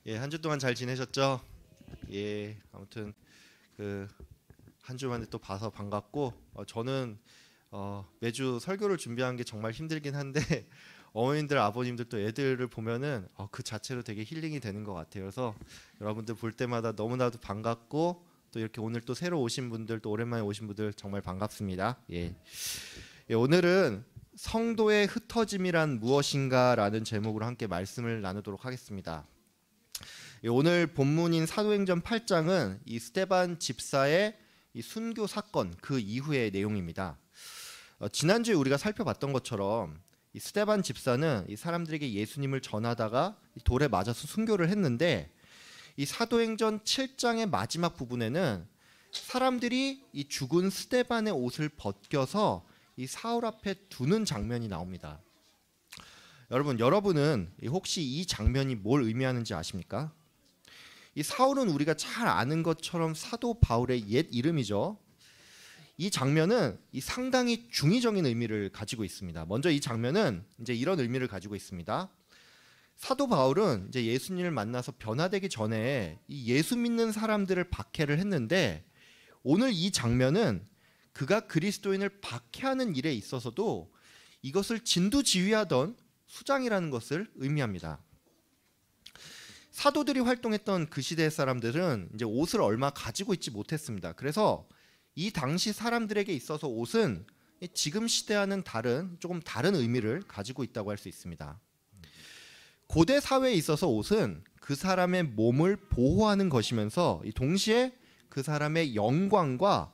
예, 한 주 동안 잘 지내셨죠? 예, 아무튼 그 한 주 만에 또 봐서 반갑고 저는 매주 설교를 준비하는 게 정말 힘들긴 한데 어머님들, 아버님들 또 애들을 보면은 그 자체로 되게 힐링이 되는 것 같아요. 그래서 여러분들 볼 때마다 너무나도 반갑고 또 이렇게 오늘 또 새로 오신 분들 또 오랜만에 오신 분들 정말 반갑습니다. 예, 오늘은 성도의 흩어짐이란 무엇인가라는 제목으로 함께 말씀을 나누도록 하겠습니다. 오늘 본문인 사도행전 8장은 이 스데반 집사의 이 순교 사건 그 이후의 내용입니다. 지난주에 우리가 살펴봤던 것처럼 이 스데반 집사는 이 사람들에게 예수님을 전하다가 돌에 맞아서 순교를 했는데 이 사도행전 7장의 마지막 부분에는 사람들이 이 죽은 스데반의 옷을 벗겨서 이 사울 앞에 두는 장면이 나옵니다. 여러분은 혹시 이 장면이 뭘 의미하는지 아십니까? 이 사울은 우리가 잘 아는 것처럼 사도 바울의 옛 이름이죠. 이 장면은 이 상당히 중의적인 의미를 가지고 있습니다. 먼저 이 장면은 이제 이런 의미를 가지고 있습니다. 사도 바울은 이제 예수님을 만나서 변화되기 전에 이 예수 믿는 사람들을 박해를 했는데 오늘 이 장면은 그가 그리스도인을 박해하는 일에 있어서도 이것을 진두지휘하던 수장이라는 것을 의미합니다. 사도들이 활동했던 그 시대의 사람들은 이제 옷을 얼마 가지고 있지 못했습니다. 그래서 이 당시 사람들에게 있어서 옷은 지금 시대와는 조금 다른 의미를 가지고 있다고 할 수 있습니다. 고대 사회에 있어서 옷은 그 사람의 몸을 보호하는 것이면서 동시에 그 사람의 영광과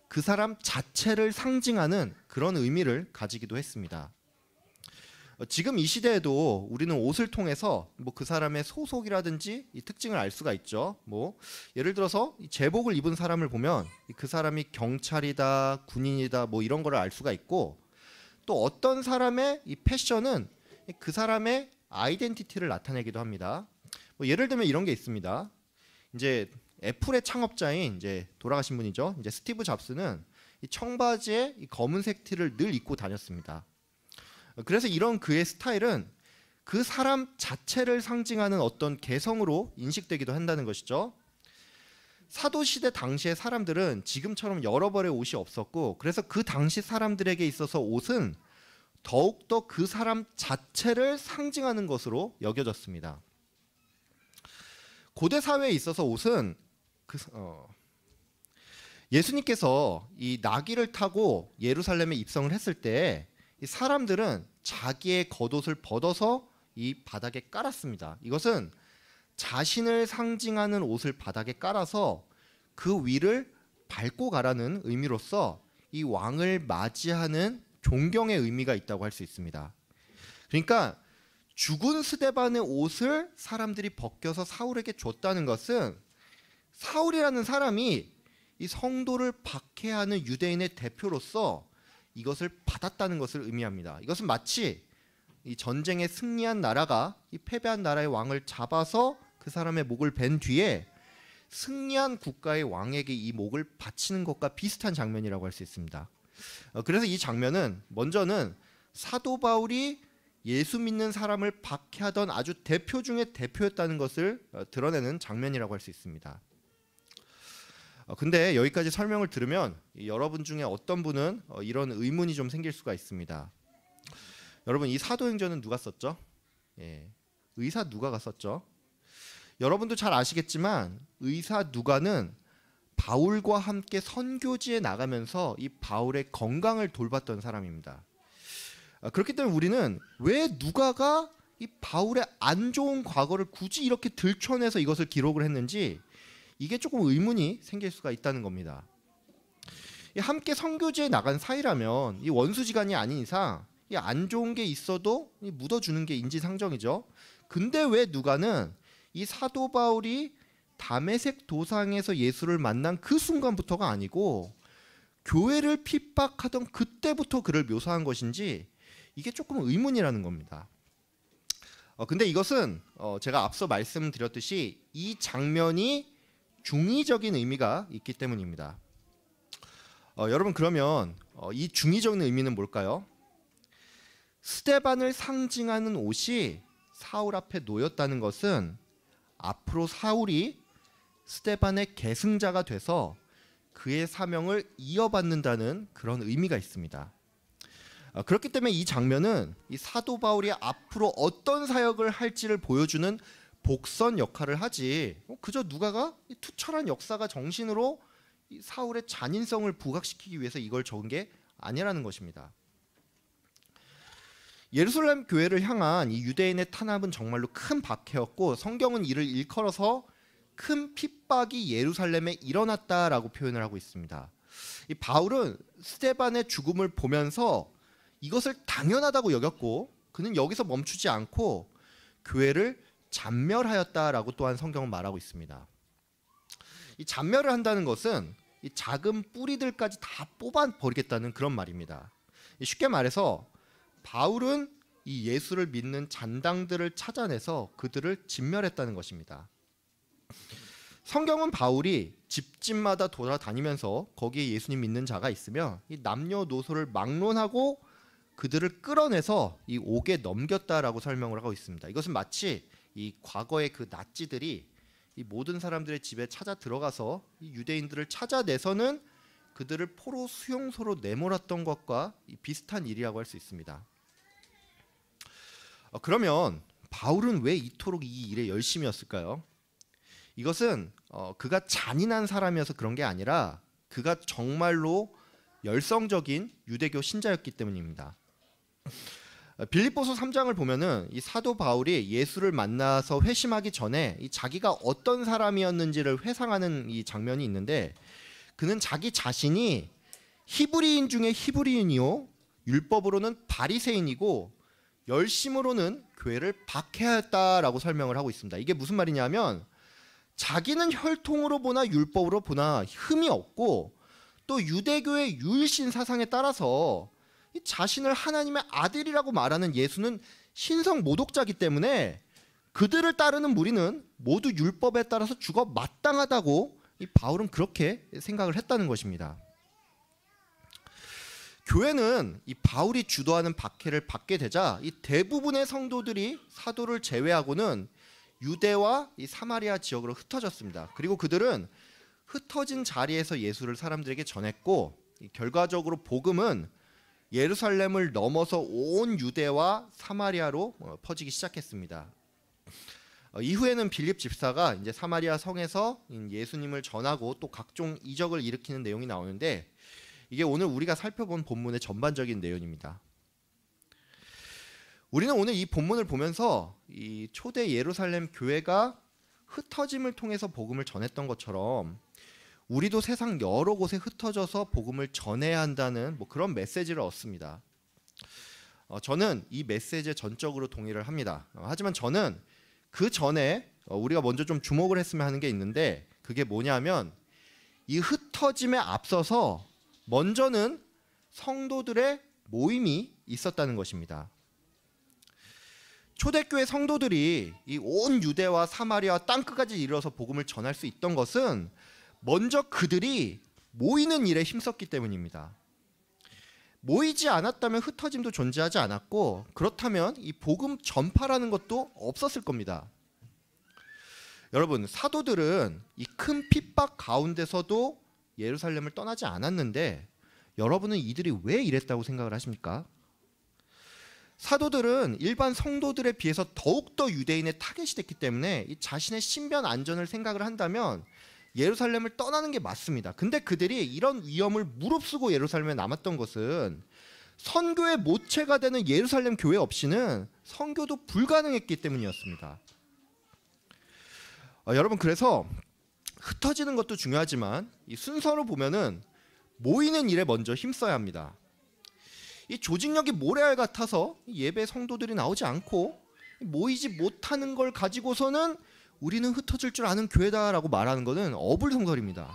그 사람 자체를 상징하는 그런 의미를 가지기도 했습니다. 지금 이 시대에도 우리는 옷을 통해서 그 사람의 소속이라든지 이 특징을 알 수가 있죠. 예를 들어서 제복을 입은 사람을 보면 그 사람이 경찰이다, 군인이다, 이런 거를 알 수가 있고, 또 어떤 사람의 이 패션은 그 사람의 아이덴티티를 나타내기도 합니다. 예를 들면 이런 게 있습니다. 이제 애플의 창업자인 이제 돌아가신 분이죠. 이제 스티브 잡스는 이 청바지에 이 검은색 티를 늘 입고 다녔습니다. 그래서 이런 그의 스타일은 그 사람 자체를 상징하는 어떤 개성으로 인식되기도 한다는 것이죠. 사도시대 당시의 사람들은 지금처럼 여러 벌의 옷이 없었고, 그래서 그 당시 사람들에게 있어서 옷은 더욱더 그 사람 자체를 상징하는 것으로 여겨졌습니다. 고대 사회에 있어서 옷은 예수님께서 이 나귀를 타고 예루살렘에 입성을 했을 때 이 사람들은 자기의 겉옷을 벗어서 이 바닥에 깔았습니다. 이것은 자신을 상징하는 옷을 바닥에 깔아서 그 위를 밟고 가라는 의미로서 이 왕을 맞이하는 존경의 의미가 있다고 할 수 있습니다. 그러니까 죽은 스데반의 옷을 사람들이 벗겨서 사울에게 줬다는 것은 사울이라는 사람이 이 성도를 박해하는 유대인의 대표로서 이것을 받았다는 것을 의미합니다. 이것은 마치 이 전쟁에 승리한 나라가 이 패배한 나라의 왕을 잡아서 그 사람의 목을 벤 뒤에 승리한 국가의 왕에게 이 목을 바치는 것과 비슷한 장면이라고 할 수 있습니다. 그래서 이 장면은 먼저는 사도 바울이 예수 믿는 사람을 박해하던 아주 대표 중의 대표였다는 것을 드러내는 장면이라고 할 수 있습니다. 근데 여기까지 설명을 들으면 여러분 중에 어떤 분은 이런 의문이 좀 생길 수가 있습니다. 여러분, 이 사도행전은 누가 썼죠? 의사 누가가 썼죠. 여러분도 잘 아시겠지만 의사 누가는 바울과 함께 선교지에 나가면서 이 바울의 건강을 돌봤던 사람입니다. 그렇기 때문에 우리는 왜 누가가 이 바울의 안 좋은 과거를 굳이 이렇게 들춰내서 이것을 기록을 했는지 이게 조금 의문이 생길 수가 있다는 겁니다. 함께 선교지에 나간 사이라면 이 원수지간이 아닌 이상 이 안 좋은 게 있어도 묻어주는 게 인지상정이죠. 근데 왜 누가는 이 사도 바울이 다메섹 도상에서 예수를 만난 그 순간부터가 아니고 교회를 핍박하던 그때부터 그를 묘사한 것인지 이게 조금 의문이라는 겁니다. 근데 이것은 제가 앞서 말씀드렸듯이 이 장면이 중의적인 의미가 있기 때문입니다. 여러분, 그러면 이 중의적인 의미는 뭘까요? 스데반을 상징하는 옷이 사울 앞에 놓였다는 것은 앞으로 사울이 스데반의 계승자가 돼서 그의 사명을 이어받는다는 그런 의미가 있습니다. 그렇기 때문에 이 장면은 이 사도 바울이 앞으로 어떤 사역을 할지를 보여주는 복선 역할을 하지, 그저 누가가 이 투철한 역사가 정신으로 이 사울의 잔인성을 부각시키기 위해서 이걸 적은 게 아니라는 것입니다. 예루살렘 교회를 향한 이 유대인의 탄압은 정말로 큰 박해였고, 성경은 이를 일컬어서 큰 핍박이 예루살렘에 일어났다라고 표현을 하고 있습니다. 이 바울은 스데반의 죽음을 보면서 이것을 당연하다고 여겼고, 그는 여기서 멈추지 않고 교회를 잔멸하였다라고 또한 성경은 말하고 있습니다. 이 잔멸을 한다는 것은 이 작은 뿌리들까지 다 뽑아버리겠다는 그런 말입니다. 쉽게 말해서 바울은 이 예수를 믿는 잔당들을 찾아내서 그들을 진멸했다는 것입니다. 성경은 바울이 집집마다 돌아다니면서 거기에 예수님 믿는 자가 있으면 이 남녀노소를 막론하고 그들을 끌어내서 이 옥에 넘겼다라고 설명을 하고 있습니다. 이것은 마치 이 과거의 그 나치들이 이 모든 사람들의 집에 찾아 들어가서 이 유대인들을 찾아내서는 그들을 포로 수용소로 내몰았던 것과 비슷한 일이라고 할 수 있습니다. 그러면 바울은 왜 이토록 이 일에 열심이었을까요? 이것은 그가 잔인한 사람이어서 그런 게 아니라 그가 정말로 열성적인 유대교 신자였기 때문입니다. 빌립보서 3장을 보면은 이 사도 바울이 예수를 만나서 회심하기 전에 이 자기가 어떤 사람이었는지를 회상하는 이 장면이 있는데, 그는 자기 자신이 히브리인 중에 히브리인이요 율법으로는 바리새인이고 열심으로는 교회를 박해하였다라고 설명을 하고 있습니다. 이게 무슨 말이냐면 자기는 혈통으로 보나 율법으로 보나 흠이 없고, 또 유대교의 유일신 사상에 따라서 자신을 하나님의 아들이라고 말하는 예수는 신성 모독자이기 때문에 그들을 따르는 무리는 모두 율법에 따라서 죽어 마땅하다고 이 바울은 그렇게 생각을 했다는 것입니다. 교회는 이 바울이 주도하는 박해를 받게 되자 이 대부분의 성도들이 사도를 제외하고는 유대와 이 사마리아 지역으로 흩어졌습니다. 그리고 그들은 흩어진 자리에서 예수를 사람들에게 전했고, 결과적으로 복음은 예루살렘을 넘어서 온 유대와 사마리아로 퍼지기 시작했습니다. 이후에는 빌립 집사가 이제 사마리아 성에서 예수님을 전하고 또 각종 이적을 일으키는 내용이 나오는데, 이게 오늘 우리가 살펴본 본문의 전반적인 내용입니다. 우리는 오늘 이 본문을 보면서 이 초대 예루살렘 교회가 흩어짐을 통해서 복음을 전했던 것처럼 우리도 세상 여러 곳에 흩어져서 복음을 전해야 한다는 그런 메시지를 얻습니다. 저는 이 메시지에 전적으로 동의를 합니다. 하지만 저는 그 전에 우리가 먼저 좀 주목을 했으면 하는 게 있는데, 그게 뭐냐면 이 흩어짐에 앞서서 먼저는 성도들의 모임이 있었다는 것입니다. 초대교회 성도들이 이 온 유대와 사마리아 땅끝까지 이르러서 복음을 전할 수 있던 것은 먼저 그들이 모이는 일에 힘썼기 때문입니다. 모이지 않았다면 흩어짐도 존재하지 않았고, 그렇다면 이 복음 전파라는 것도 없었을 겁니다. 여러분, 사도들은 이 큰 핍박 가운데서도 예루살렘을 떠나지 않았는데, 여러분은 이들이 왜 이랬다고 생각을 하십니까? 사도들은 일반 성도들에 비해서 더욱더 유대인의 타겟이 됐기 때문에 이 자신의 신변 안전을 생각을 한다면 예루살렘을 떠나는 게 맞습니다. 근데 그들이 이런 위험을 무릅쓰고 예루살렘에 남았던 것은 선교의 모체가 되는 예루살렘 교회 없이는 선교도 불가능했기 때문이었습니다. 여러분, 그래서 흩어지는 것도 중요하지만 이 순서로 보면은 모이는 일에 먼저 힘써야 합니다. 이 조직력이 모래알 같아서 예배 성도들이 나오지 않고 모이지 못하는 걸 가지고서는 우리는 흩어질 줄 아는 교회다라고 말하는 것은 어불성설입니다.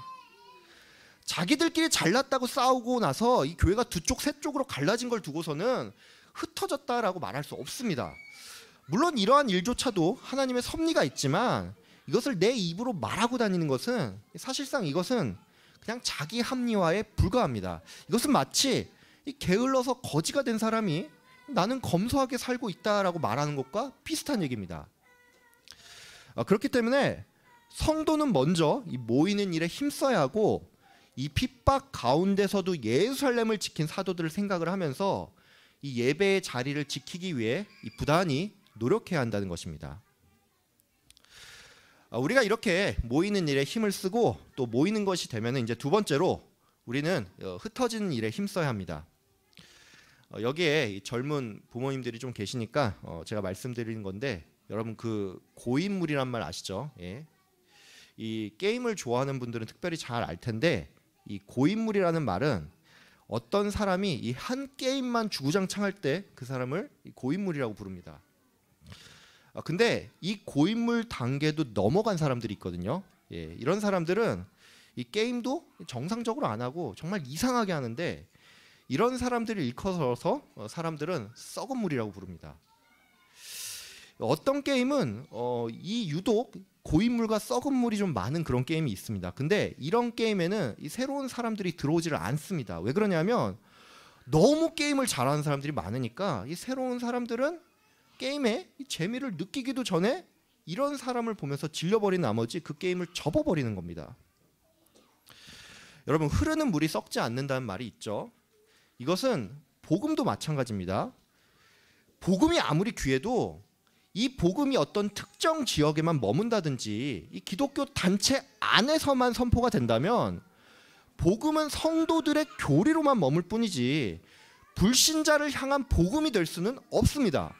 자기들끼리 잘났다고 싸우고 나서 이 교회가 두 쪽, 세 쪽으로 갈라진 걸 두고서는 흩어졌다라고 말할 수 없습니다. 물론 이러한 일조차도 하나님의 섭리가 있지만 이것을 내 입으로 말하고 다니는 것은 사실상 이것은 그냥 자기 합리화에 불과합니다. 이것은 마치 이 게을러서 거지가 된 사람이 나는 검소하게 살고 있다라고 말하는 것과 비슷한 얘기입니다. 그렇기 때문에 성도는 먼저 이 모이는 일에 힘써야 하고, 이 핍박 가운데서도 예루살렘을 지킨 사도들을 생각을 하면서 이 예배의 자리를 지키기 위해 이 부단히 노력해야 한다는 것입니다. 우리가 이렇게 모이는 일에 힘을 쓰고 또 모이는 것이 되면 이제 두 번째로 우리는 흩어지는 일에 힘써야 합니다. 여기에 젊은 부모님들이 좀 계시니까 제가 말씀드리는 건데, 여러분 그 고인물이란 말 아시죠? 예. 이 게임을 좋아하는 분들은 특별히 잘 알 텐데, 이 고인물이라는 말은 어떤 사람이 이 한 게임만 주구장창할 때 그 사람을 고인물이라고 부릅니다. 근데 이 고인물 단계도 넘어간 사람들이 있거든요. 예, 이런 사람들은 이 게임도 정상적으로 안 하고 정말 이상하게 하는데, 이런 사람들을 일컬어서 사람들은 썩은 물이라고 부릅니다. 어떤 게임은 이 유독 고인물과 썩은 물이 좀 많은 그런 게임이 있습니다. 근데 이런 게임에는 이 새로운 사람들이 들어오지를 않습니다. 왜 그러냐면 너무 게임을 잘하는 사람들이 많으니까 이 새로운 사람들은 게임의 재미를 느끼기도 전에 이런 사람을 보면서 질려버린 나머지 그 게임을 접어버리는 겁니다. 여러분, 흐르는 물이 썩지 않는다는 말이 있죠. 이것은 복음도 마찬가지입니다. 복음이 아무리 귀해도 이 복음이 어떤 특정 지역에만 머문다든지 이 기독교 단체 안에서만 선포가 된다면 복음은 성도들의 교리로만 머물 뿐이지 불신자를 향한 복음이 될 수는 없습니다.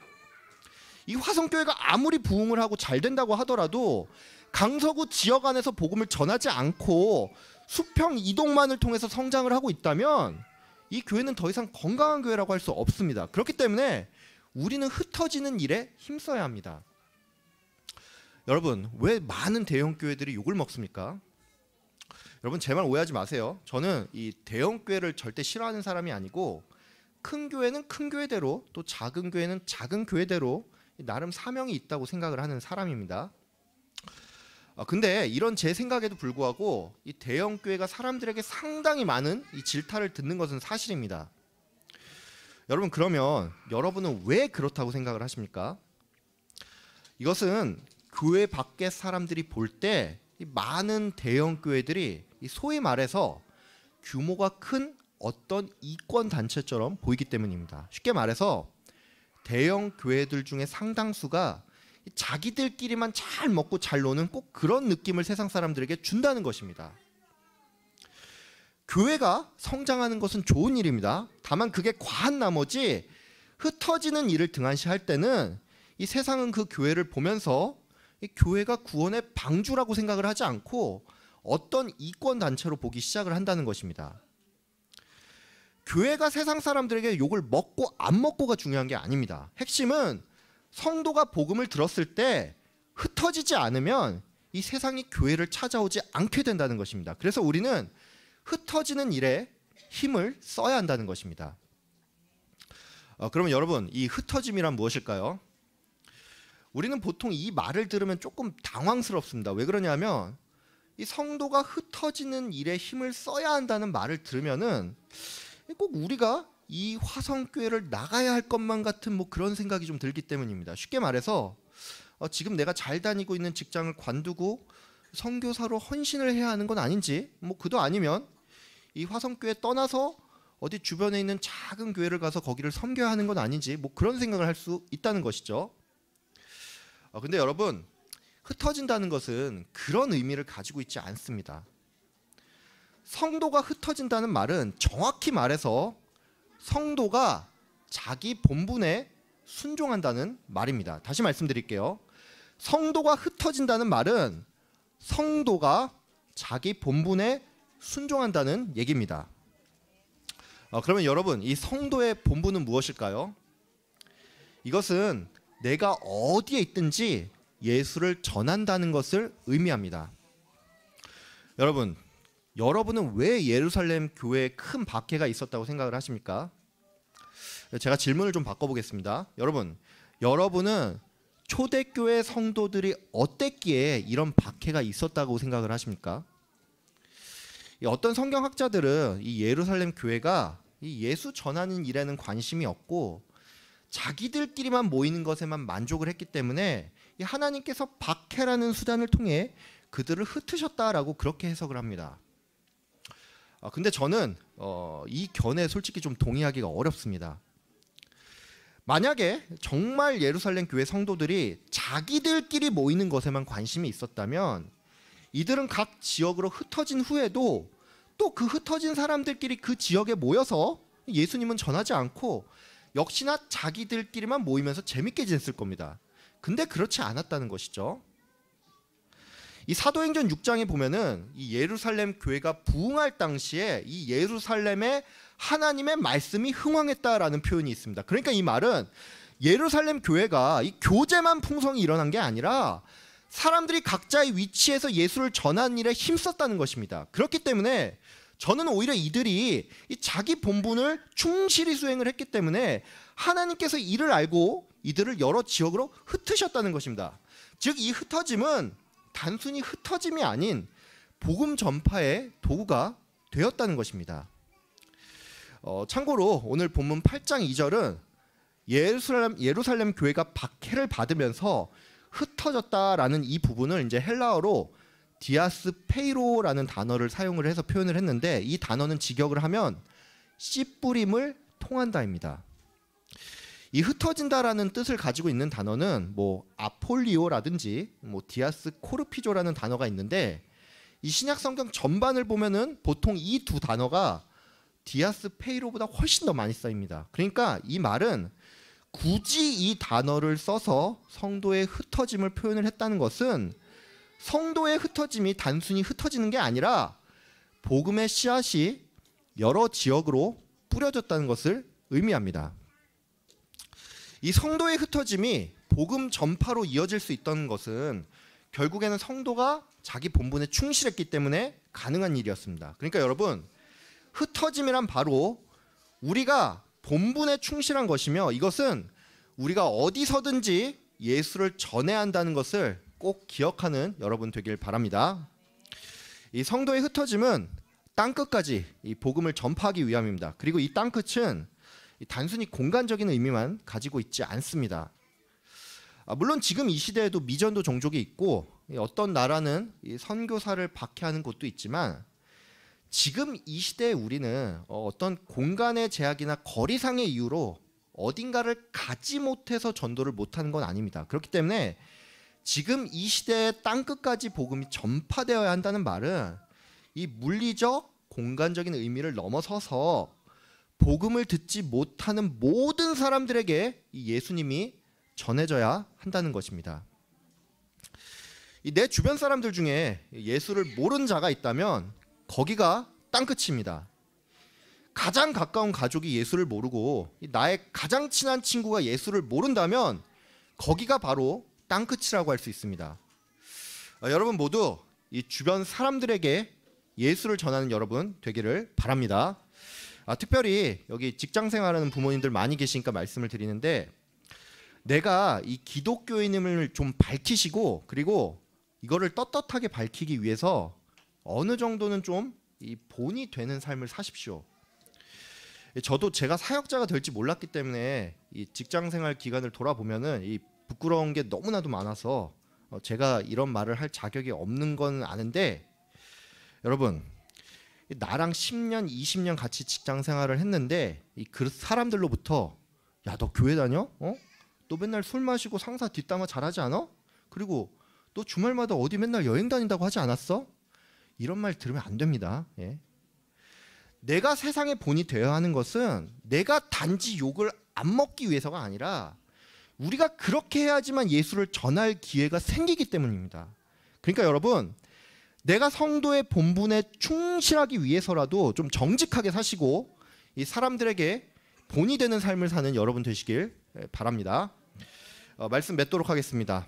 이 화성교회가 아무리 부흥을 하고 잘 된다고 하더라도 강서구 지역 안에서 복음을 전하지 않고 수평 이동만을 통해서 성장을 하고 있다면 이 교회는 더 이상 건강한 교회라고 할 수 없습니다. 그렇기 때문에 우리는 흩어지는 일에 힘써야 합니다. 여러분, 왜 많은 대형 교회들이 욕을 먹습니까? 여러분, 제 말 오해하지 마세요. 저는 이 대형 교회를 절대 싫어하는 사람이 아니고, 큰 교회는 큰 교회대로 또 작은 교회는 작은 교회대로 나름 사명이 있다고 생각을 하는 사람입니다. 근데 이런 제 생각에도 불구하고 이 대형 교회가 사람들에게 상당히 많은 이 질타를 듣는 것은 사실입니다. 여러분, 그러면 여러분은 왜 그렇다고 생각을 하십니까? 이것은 교회 밖의 사람들이 볼 때 많은 대형 교회들이 소위 말해서 규모가 큰 어떤 이권 단체처럼 보이기 때문입니다. 쉽게 말해서 대형 교회들 중에 상당수가 자기들끼리만 잘 먹고 잘 노는 꼭 그런 느낌을 세상 사람들에게 준다는 것입니다. 교회가 성장하는 것은 좋은 일입니다. 다만 그게 과한 나머지 흩어지는 일을 등한시할 때는 이 세상은 그 교회를 보면서 이 교회가 구원의 방주라고 생각을 하지 않고 어떤 이권 단체로 보기 시작을 한다는 것입니다. 교회가 세상 사람들에게 욕을 먹고 안 먹고가 중요한 게 아닙니다. 핵심은 성도가 복음을 들었을 때 흩어지지 않으면 이 세상이 교회를 찾아오지 않게 된다는 것입니다. 그래서 우리는 흩어지는 일에 힘을 써야 한다는 것입니다. 그러면 여러분, 이 흩어짐이란 무엇일까요? 우리는 보통 이 말을 들으면 조금 당황스럽습니다. 왜 그러냐면 이 성도가 흩어지는 일에 힘을 써야 한다는 말을 들으면은 꼭 우리가 이 화성교회를 나가야 할 것만 같은 그런 생각이 좀 들기 때문입니다. 쉽게 말해서 지금 내가 잘 다니고 있는 직장을 관두고 선교사로 헌신을 해야 하는 건 아닌지, 그도 아니면 이 화성교회 떠나서 어디 주변에 있는 작은 교회를 가서 거기를 섬겨야 하는 건 아닌지, 그런 생각을 할 수 있다는 것이죠. 근데 여러분, 흩어진다는 것은 그런 의미를 가지고 있지 않습니다. 성도가 흩어진다는 말은 정확히 말해서 성도가 자기 본분에 순종한다는 말입니다. 다시 말씀드릴게요. 성도가 흩어진다는 말은 성도가 자기 본분에 순종한다는 얘기입니다. 그러면 여러분, 이 성도의 본분은 무엇일까요? 이것은 내가 어디에 있든지 예수를 전한다는 것을 의미합니다. 여러분은 왜 예루살렘 교회에 큰 박해가 있었다고 생각을 하십니까? 제가 질문을 좀 바꿔보겠습니다. 여러분은 초대교회 성도들이 어땠기에 이런 박해가 있었다고 생각을 하십니까? 어떤 성경학자들은 이 예루살렘 교회가 이 예수 전하는 일에는 관심이 없고 자기들끼리만 모이는 것에만 만족을 했기 때문에 이 하나님께서 박해라는 수단을 통해 그들을 흩으셨다라고 그렇게 해석을 합니다. 근데 저는 이 견해에 솔직히 좀 동의하기가 어렵습니다. 만약에 정말 예루살렘 교회 성도들이 자기들끼리 모이는 것에만 관심이 있었다면 이들은 각 지역으로 흩어진 후에도 또 그 흩어진 사람들끼리 그 지역에 모여서 예수님은 전하지 않고 역시나 자기들끼리만 모이면서 재밌게 지냈을 겁니다. 근데 그렇지 않았다는 것이죠. 이 사도행전 6장에 보면은 이 예루살렘 교회가 부흥할 당시에 이 예루살렘에 하나님의 말씀이 흥왕했다라는 표현이 있습니다. 그러니까 이 말은 예루살렘 교회가 이 교제만 풍성히 일어난 게 아니라 사람들이 각자의 위치에서 예수를 전하는 일에 힘썼다는 것입니다. 그렇기 때문에 저는 오히려 이들이 이 자기 본분을 충실히 수행을 했기 때문에 하나님께서 이를 알고 이들을 여러 지역으로 흩으셨다는 것입니다. 즉 이 흩어짐은 단순히 흩어짐이 아닌 복음 전파의 도구가 되었다는 것입니다. 참고로 오늘 본문 8장 2절은 예루살렘 교회가 박해를 받으면서 흩어졌다라는 이 부분을 이제 헬라어로 디아스페이로라는 단어를 사용을 해서 표현을 했는데 이 단어는 직역을 하면 씨 뿌림을 통한다입니다. 이 흩어진다라는 뜻을 가지고 있는 단어는 뭐 아폴리오라든지 뭐 디아스 코르피조라는 단어가 있는데 이 신약 성경 전반을 보면은 보통 이 두 단어가 디아스페이로보다 훨씬 더 많이 쓰입니다. 그러니까 이 말은 굳이 이 단어를 써서 성도의 흩어짐을 표현을 했다는 것은 성도의 흩어짐이 단순히 흩어지는 게 아니라 복음의 씨앗이 여러 지역으로 뿌려졌다는 것을 의미합니다. 이 성도의 흩어짐이 복음 전파로 이어질 수 있던 것은 결국에는 성도가 자기 본분에 충실했기 때문에 가능한 일이었습니다. 그러니까 여러분, 흩어짐이란 바로 우리가 본분에 충실한 것이며 이것은 우리가 어디서든지 예수를 전해야 한다는 것을 꼭 기억하는 여러분 되길 바랍니다. 이 성도의 흩어짐은 땅끝까지 이 복음을 전파하기 위함입니다. 그리고 이 땅끝은 단순히 공간적인 의미만 가지고 있지 않습니다. 물론 지금 이 시대에도 미전도 종족이 있고 어떤 나라는 이 선교사를 박해하는 곳도 있지만 지금 이 시대에 우리는 어떤 공간의 제약이나 거리상의 이유로 어딘가를 가지 못해서 전도를 못하는 건 아닙니다. 그렇기 때문에 지금 이 시대의 땅끝까지 복음이 전파되어야 한다는 말은 이 물리적 공간적인 의미를 넘어서서 복음을 듣지 못하는 모든 사람들에게 이 예수님이 전해져야 한다는 것입니다. 내 주변 사람들 중에 예수를 모르는 자가 있다면 거기가 땅끝입니다. 가장 가까운 가족이 예수를 모르고 나의 가장 친한 친구가 예수를 모른다면 거기가 바로 땅끝이라고 할 수 있습니다. 여러분 모두 이 주변 사람들에게 예수를 전하는 여러분 되기를 바랍니다. 특별히 여기 직장 생활하는 부모님들 많이 계시니까 말씀을 드리는데 내가 이 기독교인임을 좀 밝히시고 그리고 이거를 떳떳하게 밝히기 위해서 어느 정도는 좀 이 본이 되는 삶을 사십시오. 저도 제가 사역자가 될지 몰랐기 때문에 이 직장 생활 기간을 돌아보면은 이 부끄러운 게 너무나도 많아서 제가 이런 말을 할 자격이 없는 건 아는데 여러분 나랑 10년, 20년 같이 직장 생활을 했는데 그 사람들로부터 야, 너 교회 다녀? 너 맨날 술 마시고 상사 뒷담화 잘하지 않아? 그리고 너 주말마다 어디 맨날 여행 다닌다고 하지 않았어? 이런 말 들으면 안 됩니다. 예. 내가 세상의 본이 되어야 하는 것은 내가 단지 욕을 안 먹기 위해서가 아니라 우리가 그렇게 해야지만 예수를 전할 기회가 생기기 때문입니다. 그러니까 여러분 내가 성도의 본분에 충실하기 위해서라도 좀 정직하게 사시고 이 사람들에게 본이 되는 삶을 사는 여러분 되시길 바랍니다. 말씀 맺도록 하겠습니다.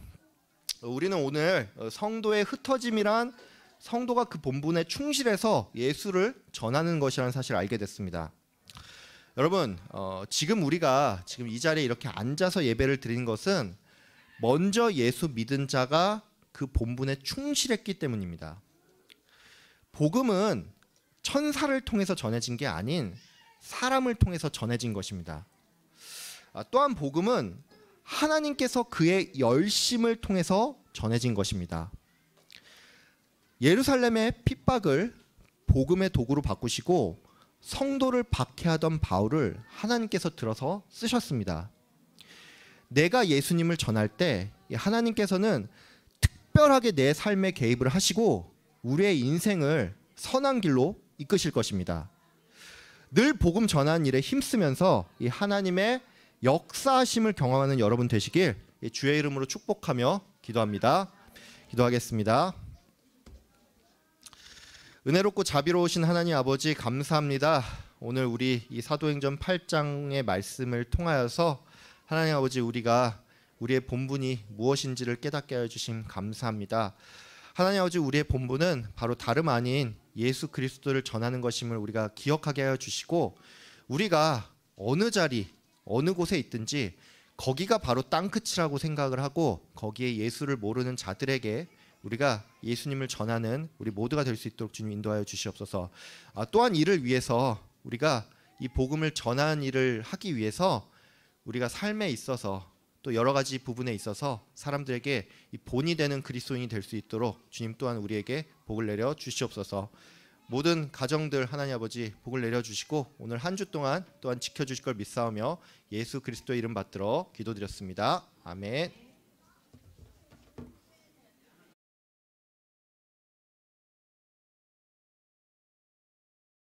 우리는 오늘 성도의 흩어짐이란 성도가 그 본분에 충실해서 예수를 전하는 것이라는 사실을 알게 됐습니다. 여러분 지금 우리가 지금 이 자리에 이렇게 앉아서 예배를 드리는 것은 먼저 예수 믿은 자가 그 본분에 충실했기 때문입니다. 복음은 천사를 통해서 전해진 게 아닌 사람을 통해서 전해진 것입니다. 또한 복음은 하나님께서 그의 열심을 통해서 전해진 것입니다. 예루살렘의 핍박을 복음의 도구로 바꾸시고 성도를 박해하던 바울을 하나님께서 들어서 쓰셨습니다. 내가 예수님을 전할 때 하나님께서는 특별하게 내 삶에 개입을 하시고 우리의 인생을 선한 길로 이끄실 것입니다. 늘 복음 전하는 일에 힘쓰면서 이 하나님의 역사하심을 경험하는 여러분 되시길 주의 이름으로 축복하며 기도합니다. 기도하겠습니다. 은혜롭고 자비로우신 하나님 아버지 감사합니다. 오늘 우리 이 사도행전 8장의 말씀을 통하여서 하나님 아버지 우리가 우리의 본분이 무엇인지를 깨닫게 하여 주심 감사합니다. 하나님 아버지 우리의 본분은 바로 다름 아닌 예수 그리스도를 전하는 것임을 우리가 기억하게 하여 주시고 우리가 어느 자리 어느 곳에 있든지 거기가 바로 땅끝이라고 생각을 하고 거기에 예수를 모르는 자들에게 우리가 예수님을 전하는 우리 모두가 될 수 있도록 주님 인도하여 주시옵소서. 또한 이를 위해서 우리가 이 복음을 전하는 일을 하기 위해서 우리가 삶에 있어서 또 여러 가지 부분에 있어서 사람들에게 이 본이 되는 그리스도인이 될 수 있도록 주님 또한 우리에게 복을 내려 주시옵소서. 모든 가정들 하나님 아버지 복을 내려 주시고 오늘 한 주 동안 또한 지켜주실 걸 믿사오며 예수 그리스도의 이름 받들어 기도드렸습니다. 아멘.